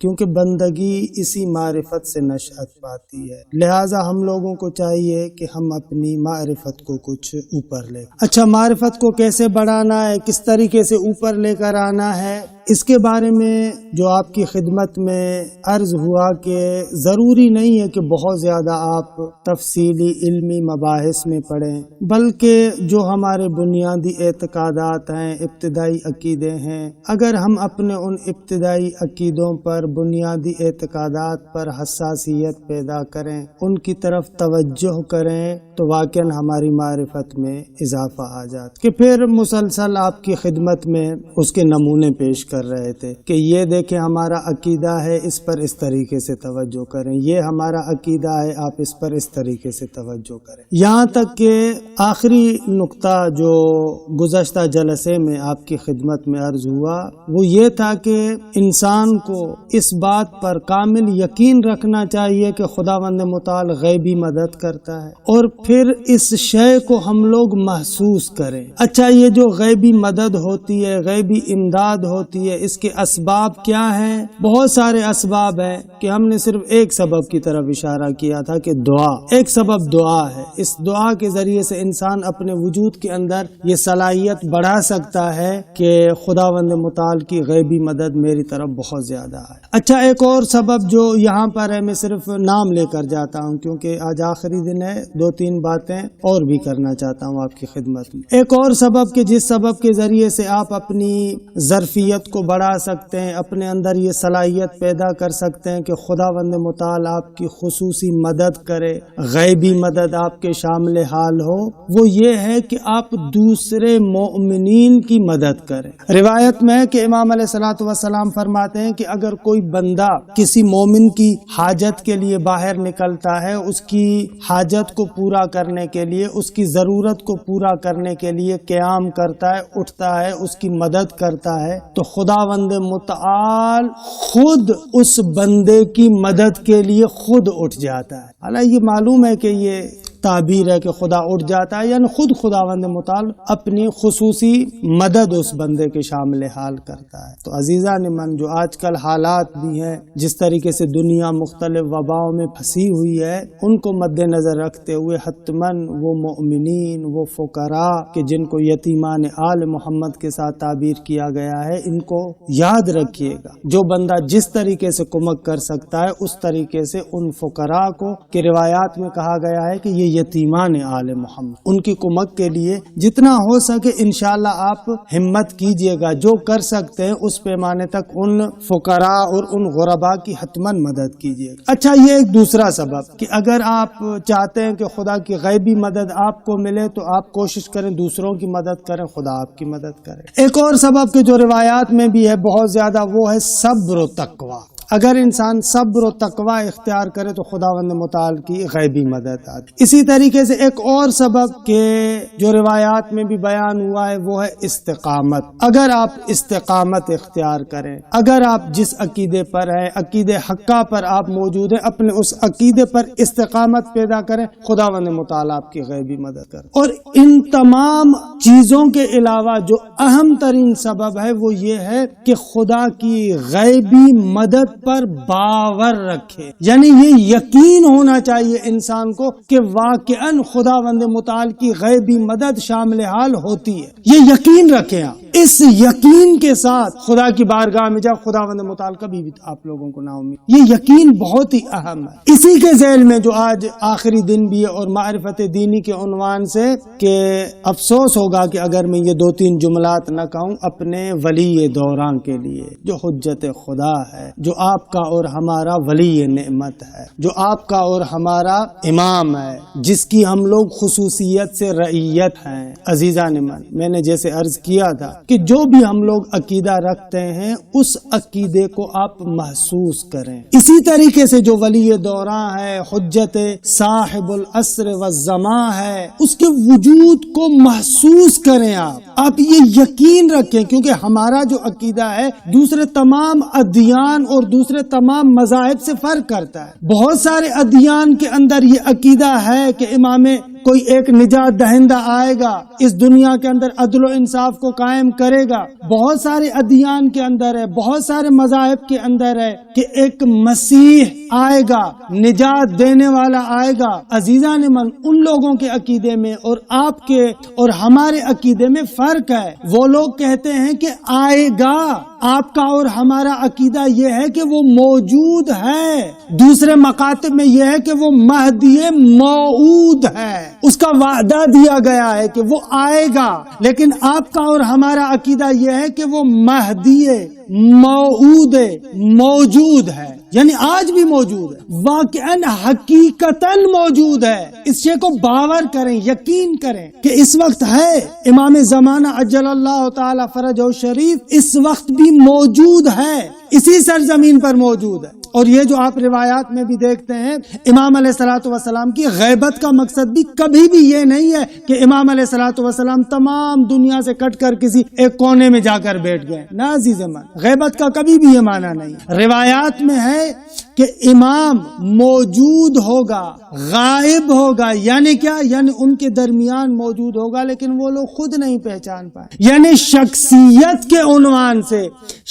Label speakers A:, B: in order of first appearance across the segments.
A: کیونکہ بندگی اسی معرفت سے نشأت پاتی ہے، لہٰذا ہم لوگوں کو چاہیے کہ ہم اپنی معرفت کو کچھ اوپر لے۔ اچھا، معرفت کو کیسے بڑھانا ہے، کس طریقے سے اوپر لے کر آنا ہے، اس کے بارے میں جو آپ کی خدمت میں عرض ہوا کہ ضروری نہیں ہے کہ بہت زیادہ آپ تفصیلی علمی مباحث میں پڑھیں، بلکہ جو ہمارے بنیادی اعتقادات ہیں، ابتدائی عقیدے ہیں، اگر ہم اپنے ان ابتدائی عقیدوں پر، بنیادی اعتقادات پر حساسیت پیدا کریں، ان کی طرف توجہ کریں، تو واقعاً ہماری معرفت میں اضافہ آ جاتا کہ پھر مسلسل آپ کی خدمت میں اس کے نمونے پیش کر رہے تھے کہ یہ دیکھیں ہمارا عقیدہ ہے، اس پر اس طریقے سے توجہ کریں، یہ ہمارا عقیدہ ہے، آپ اس پر اس طریقے سے توجہ کریں، یہاں تک کہ آخری نقطہ جو گزشتہ جلسے میں آپ کی خدمت میں عرض ہوا وہ یہ تھا کہ انسان کو اس بات پر کامل یقین رکھنا چاہیے کہ خداوند متعال غیبی مدد کرتا ہے، اور پھر اس شے کو ہم لوگ محسوس کریں۔ اچھا، یہ جو غیبی مدد ہوتی ہے، غیبی امداد ہوتی ہے، اس کے اسباب کیا ہیں؟ بہت سارے اسباب ہیں کہ ہم نے صرف ایک سبب کی طرف اشارہ کیا تھا کہ دعا، ایک سبب دعا ہے۔ اس دعا کے ذریعے سے انسان اپنے وجود کے اندر یہ صلاحیت بڑھا سکتا ہے کہ خداوند متعال کی غیبی مدد میری طرف بہت زیادہ ہے۔ اچھا، ایک اور سبب جو یہاں پر ہے، میں صرف نام لے کر جاتا ہوں کیونکہ آج آخری دن ہے، دو تین باتیں اور بھی کرنا چاہتا ہوں آپ کی خدمت میں۔ ایک اور سبب کہ جس سبب کے ذریعے سے آپ اپنی ظرفیت کو بڑھا سکتے ہیں، اپنے اندر یہ صلاحیت پیدا کر سکتے ہیں کہ خداوند متعال آپ کی خصوصی مدد کرے، غیبی مدد آپ کے شامل حال ہو، وہ یہ ہے کہ آپ دوسرے مومنین کی مدد کریں۔ روایت میں ہے کہ امام علیہ الصلوۃ والسلام فرماتے ہیں کہ اگر کوئی بندہ کسی مومن کی حاجت کے لیے باہر نکلتا ہے، اس کی حاجت کو پورا کرنے کے لیے، اس کی ضرورت کو پورا کرنے کے لیے قیام کرتا ہے، اٹھتا ہے، اس کی مدد کرتا ہے، تو خداوند متعال خود اس بندے کی مدد کے لیے خود اٹھ جاتا ہے۔ حالانکہ یہ معلوم ہے کہ یہ تعبیر ہے کہ خدا اٹھ جاتا ہے، یعنی خود خداوند متعال اپنی خصوصی مدد اس بندے کے شامل حال کرتا ہے۔ تو عزیزان من، جو آج کل حالات بھی ہیں، جس طریقے سے دنیا مختلف وباؤں میں پھنسی ہوئی ہے، ان کو مد نظر رکھتے ہوئے حتماً وہ مومنین، وہ فقراء کہ جن کو یتیمان آل محمد کے ساتھ تعبیر کیا گیا ہے، ان کو یاد رکھیے گا۔ جو بندہ جس طریقے سے کمک کر سکتا ہے، اس طریقے سے ان فقراء کو، کہ روایات میں کہا گیا ہے کہ یہ یتیمان آل محمد، ان کی کمک کے لیے جتنا ہو سکے انشاءاللہ آپ ہمت کیجئے گا، جو کر سکتے ہیں اس پیمانے تک ان فقراء اور ان غرباء کی حتماً مدد کیجئے گا۔ اچھا، یہ ایک دوسرا سبب کہ اگر آپ چاہتے ہیں کہ خدا کی غیبی مدد آپ کو ملے تو آپ کوشش کریں دوسروں کی مدد کریں، خدا آپ کی مدد کرے۔ ایک اور سبب کہ جو روایات میں بھی ہے بہت زیادہ، وہ ہے صبر و تقوی۔ اگر انسان صبر و تقوی اختیار کرے تو خداوند متعال کی غیبی مدد آتی۔ اسی طریقے سے ایک اور سبب کہ جو روایات میں بھی بیان ہوا ہے وہ ہے استقامت۔ اگر آپ استقامت اختیار کریں، اگر آپ جس عقیدے پر ہیں، عقیدے حقہ پر آپ موجود ہیں، اپنے اس عقیدے پر استقامت پیدا کریں، خداوند متعال آپ کی غیبی مدد کرے۔ اور ان تمام چیزوں کے علاوہ جو اہم ترین سبب ہے وہ یہ ہے کہ خدا کی غیبی مدد پر باور رکھے، یعنی یہ یقین ہونا چاہیے انسان کو کہ واقعاً خداوند متعال کی غیبی مدد شامل حال ہوتی ہے۔ یہ یقین رکھیں آپ، اس یقین کے ساتھ خدا کی بارگاہ میں جا، خداوند متعال کبھی بھی آپ لوگوں کو نہ امید۔ یہ یقین بہت ہی اہم ہے۔ اسی کے ذیل میں جو آج آخری دن بھی ہے اور معرفت دینی کے عنوان سے، کہ افسوس ہوگا کہ اگر میں یہ دو تین جملات نہ کہوں اپنے ولی دوراں کے لیے، جو حجت خدا ہے، جو آپ کا اور ہمارا ولی نعمت ہے، جو آپ کا اور ہمارا امام ہے، جس کی ہم لوگ خصوصیت سے رعیت ہیں۔ عزیزان من، میں نے جیسے عرض کیا تھا کہ جو بھی ہم لوگ عقیدہ رکھتے ہیں اس عقیدے کو آپ محسوس کریں۔ اسی طریقے سے جو ولی دوراں ہے، حجت صاحب العصر والزمان ہے، اس کے وجود کو محسوس کریں آپ یہ یقین رکھیں، کیونکہ ہمارا جو عقیدہ ہے دوسرے تمام ادیان اور دوسرے تمام مذاہب سے فرق کرتا ہے۔ بہت سارے ادیان کے اندر یہ عقیدہ ہے کہ امام کوئی ایک نجات دہندہ آئے گا، اس دنیا کے اندر عدل و انصاف کو قائم کرے گا. بہت سارے ادیان کے اندر ہے، بہت سارے مذاہب کے اندر ہے کہ ایک مسیح آئے گا، نجات دینے والا آئے گا. عزیزان من، ان لوگوں کے عقیدے میں اور آپ کے اور ہمارے عقیدے میں فرق ہے. وہ لوگ کہتے ہیں کہ آئے گا، آپ کا اور ہمارا عقیدہ یہ ہے کہ وہ موجود ہے. دوسرے مکاتب میں یہ ہے کہ وہ مہدی موعود ہے، اس کا وعدہ دیا گیا ہے کہ وہ آئے گا. لیکن آپ کا اور ہمارا عقیدہ یہ ہے کہ وہ مہدی موعود موجود ہے، یعنی آج بھی موجود ہے، واقعاً حقیقتاً موجود ہے. اس شے کو باور کریں، یقین کریں کہ اس وقت ہے. امام زمانہ عجل اللہ تعالی فرجہ شریف اس وقت بھی موجود ہے، اسی سرزمین پر موجود ہے. اور یہ جو آپ روایات میں بھی دیکھتے ہیں، امام علیہ الصلوۃ والسلام کی غیبت کا مقصد بھی کبھی بھی یہ نہیں ہے کہ امام علیہ الصلوۃ والسلام تمام دنیا سے کٹ کر کسی ایک کونے میں جا کر بیٹھ گئے. نہ عزیز من، غیبت کا کبھی بھی یہ معنی نہیں. روایات میں ہے کہ امام موجود ہوگا، غائب ہوگا، یعنی کیا؟ یعنی ان کے درمیان موجود ہوگا لیکن وہ لوگ خود نہیں پہچان پائے. یعنی شخصیت کے عنوان سے،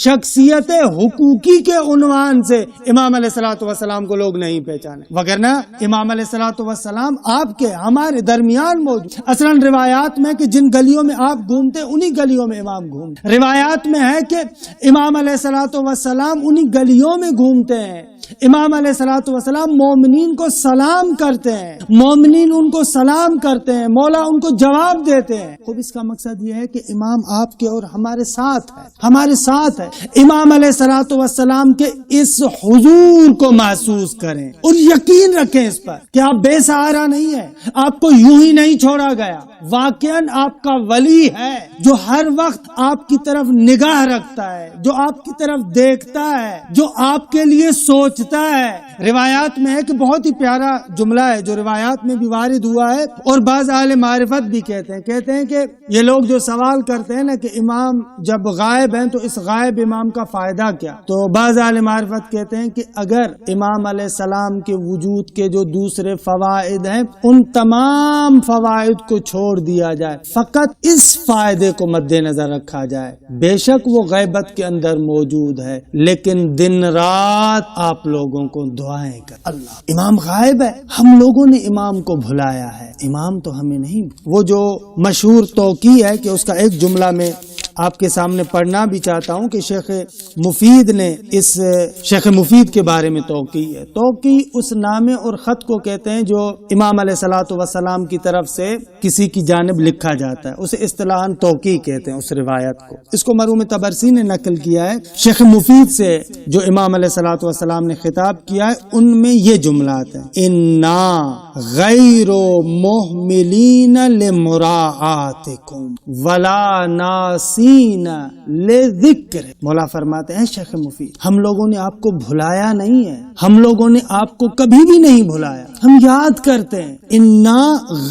A: شخصیت حقوقی کے عنوان سے امام علیہ الصلوۃ والسلام کو لوگ نہیں پہچانے، وگرنہ امام علیہ الصلوۃ والسلام آپ کے ہمارے درمیان موجود. اصلاً روایات میں کہ جن گلیوں میں آپ گھومتے انہی گلیوں میں امام گھومتے. روایات میں ہے کہ امام علیہ الصلوۃ والسلام انہی گلیوں میں گھومتے ہیں. امام علیہ الصلوۃ والسلام مومنین کو سلام کرتے ہیں، مومنین ان کو سلام کرتے ہیں، مولا ان کو جواب دیتے ہیں. خوب اس کا مقصد یہ ہے کہ امام آپ کے اور ہمارے ساتھ ہے، ہمارے ساتھ ہے. امام علیہ الصلوۃ والسلام کے اس حضور کو محسوس کریں اور یقین رکھیں اس پر کہ آپ بے سہارا نہیں ہے، آپ کو یوں ہی نہیں چھوڑا گیا. واقعاً آپ کا ولی ہے جو ہر وقت آپ کی طرف نگاہ رکھتا ہے، جو آپ کی طرف دیکھتا ہے، جو آپ کے لیے سوچتا ہے. روایات میں ہے کہ بہت ہی پیارا جملہ ہے جو روایات میں بھی وارد ہوا ہے اور بعض اہل معرفت بھی کہتے ہیں کہ یہ لوگ جو سوال کرتے ہیں نا کہ امام جب غائب ہیں تو اس غائب امام کا فائدہ کیا، تو بعض اہل معرفت کہتے ہیں کہ اگر امام علیہ السلام کے وجود کے جو دوسرے فوائد ہیں ان تمام فوائد کو چھوڑ دیا جائے، فقط اس فائدے کو مد نظر رکھا جائے، بے شک وہ غیبت کے اندر موجود ہے لیکن دن رات آپ لوگوں کو دعائیں کر. اللہ، امام غائب ہے، ہم لوگوں نے امام کو بھلایا ہے، امام تو ہمیں نہیں. وہ جو مشہور توقیع ہے کہ اس کا ایک جملہ میں آپ کے سامنے پڑھنا بھی چاہتا ہوں کہ شیخ مفید نے اس شیخ مفید کے بارے میں توقیع ہے. توقیع اس نامے اور خط کو کہتے ہیں جو امام علیہ الصلوۃ والسلام کی طرف سے کسی کی جانب لکھا جاتا ہے، اسے اصطلاحاً توقیع کہتے ہیں اس روایت کو. اس کو مرحوم طبرسی نے نقل کیا ہے شیخ مفید سے جو امام علیہ الصلوۃ والسلام نے خطاب کیا ہے. ان میں یہ جملات ہیں: انا غیر محملین لمراعاتکم ولا ناسی لذکر. مولا فرماتے ہیں شیخ مفید، ہم لوگوں نے آپ کو بھلایا نہیں ہے، ہم لوگوں نے آپ کو کبھی بھی نہیں بھلایا، ہم یاد کرتے ہیں. انا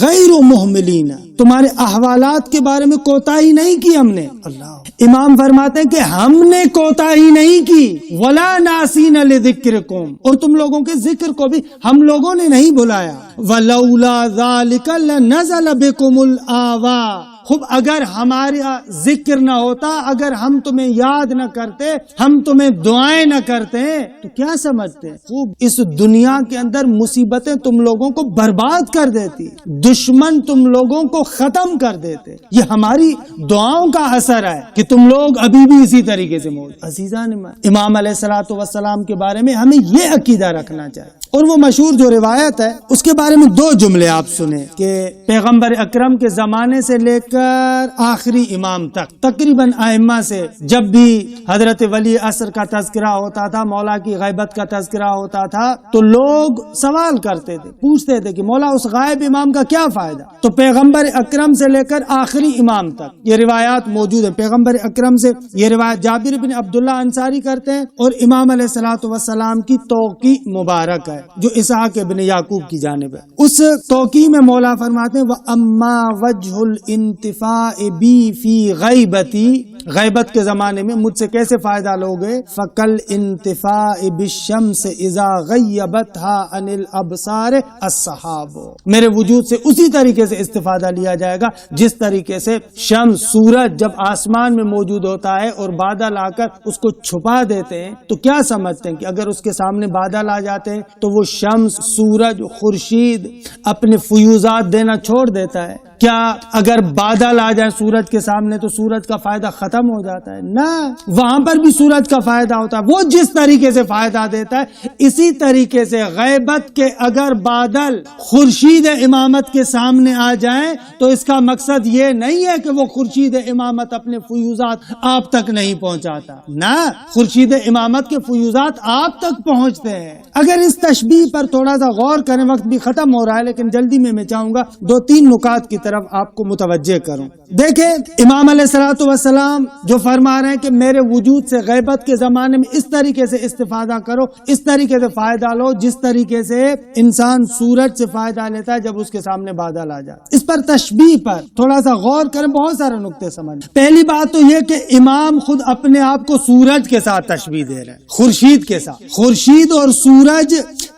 A: غیر محملین، تمہارے احوالات کے بارے میں کوتاہی نہیں کی ہم نے. اللہ، امام فرماتے ہیں کہ ہم نے کوتاہی نہیں کی. ولا ناسین لذکرکم، اور تم لوگوں کے ذکر کو بھی ہم لوگوں نے نہیں بھلایا. ولولا ذالک لنزل بکم الاوا. خوب اگر ہمارا ذکر نہ ہوتا، اگر ہم تمہیں یاد نہ کرتے، ہم تمہیں دعائیں نہ کرتے تو کیا سمجھتے؟ خوب اس دنیا کے اندر مصیبتیں تم لوگوں کو برباد کر دیتی، دشمن تم لوگوں کو ختم کر دیتے. یہ ہماری دعاؤں کا اثر ہے کہ تم لوگ ابھی بھی اسی طریقے سے موجود. عزیزان، امام علیہ الصلوۃ والسلام کے بارے میں ہمیں یہ عقیدہ رکھنا چاہیے. اور وہ مشہور جو روایت ہے اس کے بارے میں دو جملے آپ سنیں کہ پیغمبر اکرم کے زمانے سے لے کر آخری امام تک تقریباً ائمہ سے جب بھی حضرت ولی عصر کا تذکرہ ہوتا تھا، مولا کی غیبت کا تذکرہ ہوتا تھا، تو لوگ سوال کرتے تھے، پوچھتے تھے کہ مولا اس غائب امام کا کیا فائدہ. تو پیغمبر اکرم سے لے کر آخری امام تک یہ روایات موجود ہیں. پیغمبر اکرم سے یہ روایت جابر بن عبداللہ انصاری کرتے ہیں اور امام علیہ الصلوۃ والسلام کی توقیع مبارک ہے جو اسحاق ابن یعقوب کی جانب ہے. اس توقیع میں مولا فرماتے ہیں وَأَمَّا وَجْهُ الْإِنْتِفَاءِ بِي فِي غَيْبَتِي غیبت کے زمانے میں مجھ سے کیسے فائدہ لوگے؟ فَقَلْ انتفاع بالشمس اذا غیبتها عن الابصار السحاب، میرے وجود سے اسی طریقے سے استفادہ لیا جائے گا جس طریقے سے شمس سورج جب آسمان میں موجود ہوتا ہے اور بادل آ کر اس کو چھپا دیتے ہیں تو کیا سمجھتے ہیں کہ اگر اس کے سامنے بادل آ جاتے ہیں تو وہ شمس سورج خورشید اپنے فیوزات دینا چھوڑ دیتا ہے؟ کیا اگر بادل آ جائے سورج کے سامنے تو سورج کا فائدہ ختم ہو جاتا ہے؟ نہ، وہاں پر بھی سورج کا فائدہ ہوتا ہے۔ وہ جس طریقے سے فائدہ دیتا ہے اسی طریقے سے غیبت کے اگر بادل خورشید امامت کے سامنے آ جائیں تو اس کا مقصد یہ نہیں ہے کہ وہ خورشید امامت اپنے فیوزات آپ تک نہیں پہنچاتا، نہ، خورشید امامت کے فیوزات آپ تک پہنچتے ہیں۔ اگر اس تشبیہ پر تھوڑا سا غور کریں، وقت بھی ختم ہو رہا ہے لیکن جلدی میں چاہوں گا 2-3 نکات کی طرف آپ کو متوجہ کروں۔ دیکھیں امام علیہ الصلوۃ والسلام جو فرما رہے ہیں کہ میرے وجود سے غیبت کے زمانے میں اس طریقے سے استفادہ کرو، اس طریقے سے فائدہ لو جس طریقے سے انسان سورج سے فائدہ لیتا ہے جب اس کے سامنے بادل آ جائے۔ اس پر تشبیہ پر تھوڑا سا غور کریں، بہت سارے نقطے سمجھ۔ پہلی بات تو یہ کہ امام خود اپنے آپ کو سورج کے ساتھ تشبیہ دے رہے ہیں، خورشید کے ساتھ۔ خورشید اور سورج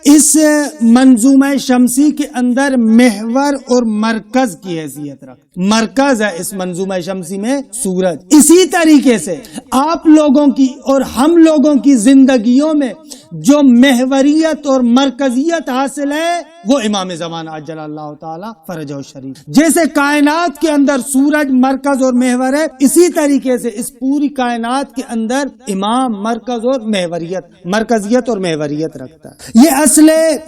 A: اس منظومہ شمسی کے اندر محور اور مرکز کی حیثیت رکھ، مرکز ہے اس منظومہ شمسی میں سورج۔ اسی طریقے سے آپ لوگوں کی اور ہم لوگوں کی زندگیوں میں جو محوریت اور مرکزیت حاصل ہے وہ امام زمان عجل اللہ تعالی فرجہ الشریف۔ جیسے کائنات کے اندر سورج مرکز اور محور ہے، اسی طریقے سے اس پوری کائنات کے اندر امام مرکز اور محوریت، مرکزیت اور محوریت رکھتا ہے۔ یہ اصل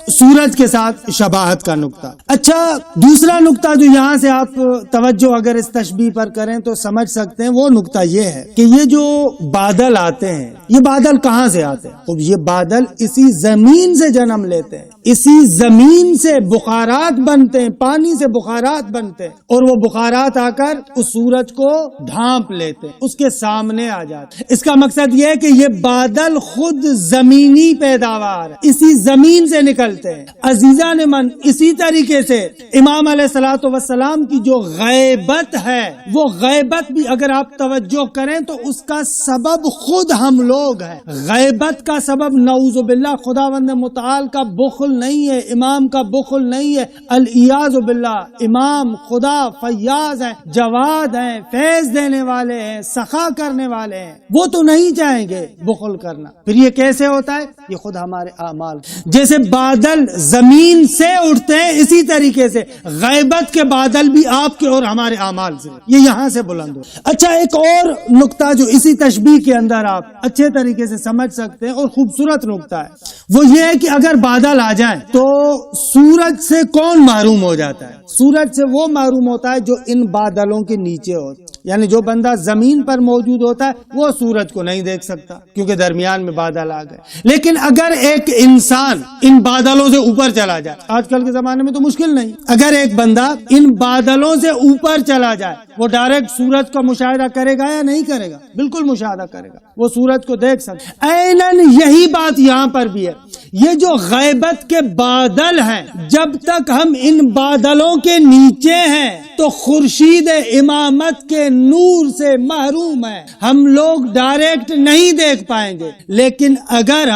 A: سورج کے ساتھ شباہت کا نقطہ۔ اچھا، دوسرا نقطہ جو یہاں سے آپ توجہ اگر اس تشبیہ پر کریں تو سمجھ سکتے ہیں، وہ نقطہ یہ ہے کہ یہ جو بادل آتے ہیں یہ بادل کہاں سے آتے ہیں؟ تو یہ بادل اسی زمین سے جنم لیتے ہیں، اسی زمین سے بخارات بنتے ہیں، پانی سے بخارات بنتے ہیں اور وہ بخارات آ کر اس سورج کو ڈھانپ لیتے ہیں، اس کے سامنے آ جاتے ہیں۔ اس کا مقصد یہ ہے کہ یہ بادل خود زمینی پیداوار ہے، اسی زمین سے نکلتے ہیں۔ عزیزان من، اسی طریقے سے امام علیہ الصلوۃ والسلام کی جو غیبت ہے وہ غیبت بھی اگر آپ توجہ کریں تو اس کا سبب خود ہم لوگ ہیں۔ غیبت کا سبب نعوذ باللہ خداوند متعال کا بخل نہیں ہے، امام کا بخل نہیں ہے، الیاذ باللہ۔ امام خدا فیاض ہیں، جواد ہیں، فیض دینے والے ہیں، سخا کرنے والے ہیں، وہ تو نہیں چاہیں گے بخل کرنا۔ پھر یہ کیسے ہوتا ہے؟ یہ خود ہمارے اعمال، جیسے بادل زمین سے اٹھتے ہیں اسی طریقے سے غیبت کے بادل بھی آپ کے اور ہمارے اعمال سے یہ یہاں سے بلند ہو۔ اچھا، ایک اور نقطہ جو اسی تشبیہ کے اندر آپ اچھے طریقے سے سمجھ سکتے ہیں اور خوبصورت نقطہ ہے وہ یہ ہے کہ اگر بادل آ جائیں تو سورج سے کون محروم ہو جاتا ہے؟ سورج سے وہ محروم ہوتا ہے جو ان بادلوں کے نیچے ہوتا ہے، یعنی جو بندہ زمین پر موجود ہوتا ہے وہ سورج کو نہیں دیکھ سکتا کیونکہ درمیان میں بادل آ گئے۔ لیکن اگر ایک انسان ان بادلوں سے اوپر چلا جائے، آج کل کے زمانے میں تو مشکل نہیں، اگر ایک بندہ ان بادلوں سے اوپر چلا جائے وہ ڈائریکٹ سورج کا مشاہدہ کرے گا یا نہیں کرے گا؟ بالکل مشاہدہ کرے گا، وہ سورج کو دیکھ سکتا ہے۔ عیناً یہی بات یہاں پر بھی ہے۔ یہ جو غیبت کے بادل ہیں، جب تک ہم ان بادلوں کے نیچے ہیں تو خورشید امامت کے نور سے محروم ہیں، ہم لوگ ڈائریکٹ نہیں دیکھ پائیں گے۔ لیکن اگر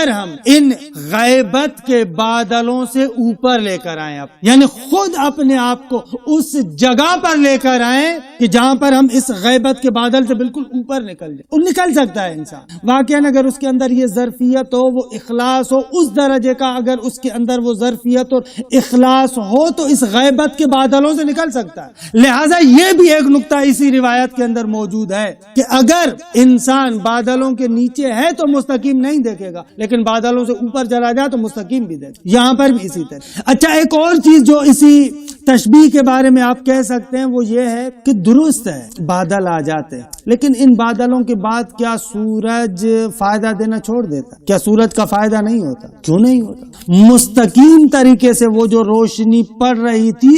A: ہم ان غیبت کے بادلوں سے اوپر لے کر آئیں، یعنی خود اپنے آپ کو اس جگہ پر لے کر آئیں کہ جہاں پر ہم اس غیبت کے بادل سے بالکل اوپر نکل جائیں، اور نکل سکتا ہے انسان واقعاً اگر اس کے اندر یہ ظرفیت ہو، وہ اخلاص ہو، اس درجے کا اگر اس کے اندر وہ ظرفیت اور اخلاص ہو تو اس غیبت کے بادلوں سے نکل سکتا ہے۔ لہٰذا یہ بھی ایک نقطہ اسی روایت کے اندر موجود ہے کہ اگر انسان بادلوں کے نیچے ہے تو مستقیم نہیں دیکھے گا، لیکن بادلوں سے اوپر چلا جائے تو مستقیم بھی دیکھے، یہاں پر بھی اسی طرح۔ اچھا، ایک اور چیز جو اسی تشبیہ کے بارے میں آپ کہہ سکتے ہیں وہ یہ ہے کہ درست ہے بادل آ جاتے ہیں، لیکن ان بادلوں کے بعد کیا سورج فائدہ دینا چھوڑ دیتا؟ کیا سورج کا فائدہ نہیں ہوتا؟ کیوں نہیں ہوتا؟ مستقیم طریقے سے وہ جو روشنی پڑ رہی تھی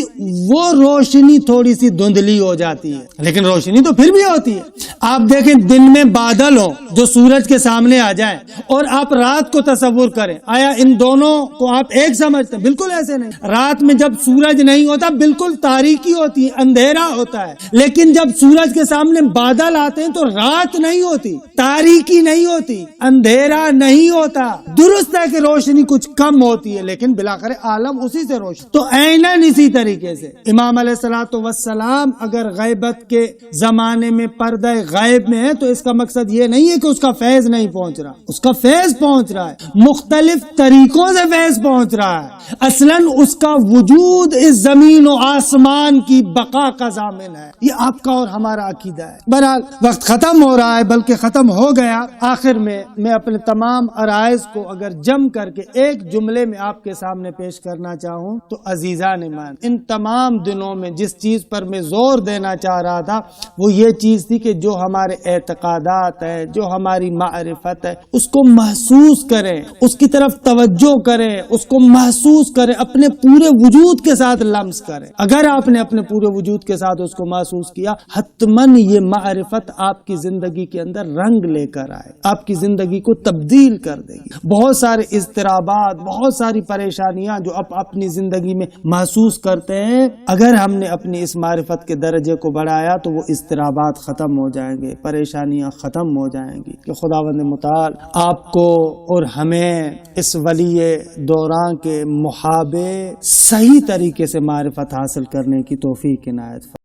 A: وہ روشنی تھوڑی سی دھندلی ہو جاتی ہے، لیکن روشنی تو پھر بھی ہوتی ہے۔ آپ دیکھیں دن میں بادل ہو جو سورج کے سامنے آ جائیں اور آپ رات کو تصور کریں، آیا ان دونوں کو آپ ایک سمجھتے ہیں؟ بالکل ایسے نہیں۔ رات میں جب سورج نہیں ہوتا ہوتا، بالکل تاریکی ہوتی ہے، اندھیرا ہوتا ہے، لیکن جب سورج کے سامنے بادل آتے ہیں تو رات نہیں ہوتی، تاریکی نہیں ہوتی، اندھیرا نہیں ہوتا۔ درست ہے کہ روشنی کچھ کم ہوتی ہے لیکن بالآخر عالم اسی سے روشن۔ تو عیناً اسی طریقے سے امام علیہ الصلوۃ والسلام اگر غیبت کے زمانے میں پردہ غیب میں ہے تو اس کا مقصد یہ نہیں ہے کہ اس کا فیض نہیں پہنچ رہا، اس کا فیض پہنچ رہا ہے، مختلف طریقوں سے فیض پہنچ رہا ہے۔ اصلاً اس کا وجود اس زمین و آسمان کی بقا کا ضامن ہے، یہ آپ کا اور ہمارا عقیدہ ہے۔ بہرحال وقت ختم ہو رہا ہے، بلکہ ختم ہو گیا۔ آخر میں اپنے تمام عرائض کو اگر جم کر کے ایک جملے میں آپ کے سامنے پیش کرنا چاہوں تو عزیزان ایمان، ان تمام دنوں میں جس چیز پر میں زور دینا چاہ رہا تھا وہ یہ چیز تھی کہ جو ہمارے اعتقادات ہے، جو ہماری معرفت ہے، اس کو محسوس کریں، اس کی طرف توجہ کریں، اس کو محسوس کریں، اپنے پورے وجود کے ساتھ لمس کریں۔ اگر آپ نے اپنے پورے وجود کے ساتھ اس کو محسوس کیا، حتماً یہ معرفت آپ کی زندگی کے اندر رنگ لے کر آئے، آپ کی زندگی کو تبدیل کر دے گی۔ بہت سارے اضطرابات، بہت ساری پریشانیاں جو آپ اپنی زندگی میں محسوس کرتے ہیں، اگر ہم نے اپنی اس معرفت کے درجے کو بڑھایا تو وہ اضطرابات ختم ہو جائیں گے، پریشانیاں ختم ہو جائیں گی۔ کہ خداوند متعال آپ کو اور ہمیں اس ولی دوران کے محابے صحیح طریقے سے معرفت حاصل کرنے کی توفیق عنایت فرمائے۔